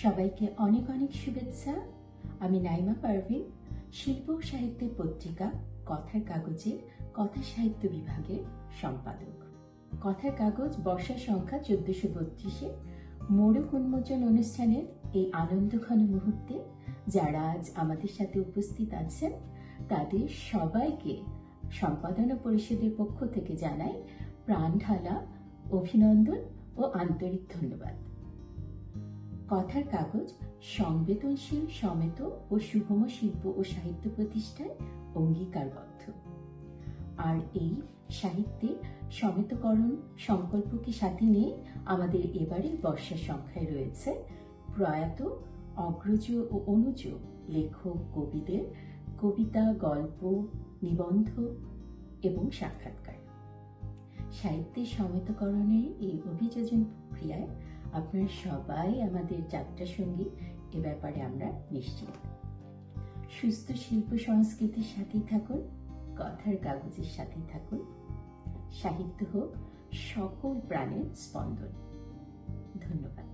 সবাইকে অনেক অনেক শুভেচ্ছা। আমি নাইমা পারভিন, শিল্প ও সাহিত্যের পত্রিকা কথার কাগজের কথা সাহিত্য বিভাগের সম্পাদক। কথার কাগজ বর্ষা সংখ্যা 1432-এ মোড়ক উন্মোচন অনুষ্ঠানের এই আনন্দঘন মুহূর্তে যারা আজ আমাদের সাথে উপস্থিত আছেন তাদের সবাইকে সম্পাদনা পরিষদের পক্ষ থেকে জানাই প্রাণঢালা অভিনন্দন ও আন্তরিক ধন্যবাদ। কথার কাগজ সংবেদনশীল, সমেত ও সুগম শিল্প ও সাহিত্য প্রতিষ্ঠায় অঙ্গীকারবদ্ধ। আর এই সাহিত্যে সমেতকরণ সংকল্পকে সাথে নিয়ে আমাদের এবারের বর্ষা সংখ্যায় রয়েছে প্রয়াত অগ্রজ ও অনুজ লেখক কবিদের কবিতা, গল্প, নিবন্ধ এবং সাক্ষাৎকার। সাহিত্যের সমেতকরণের এই অভিযোজন প্রক্রিয়ায় আপনারা সবাই আমাদের যাত্রা সঙ্গী, এ ব্যাপারে আমরা নিশ্চিত। সুস্থ শিল্প সংস্কৃতির সাথেই থাকুন, কথার কাগজের সাথেই থাকুন। সাহিত্য হোক সকল প্রাণের স্পন্দন। ধন্যবাদ।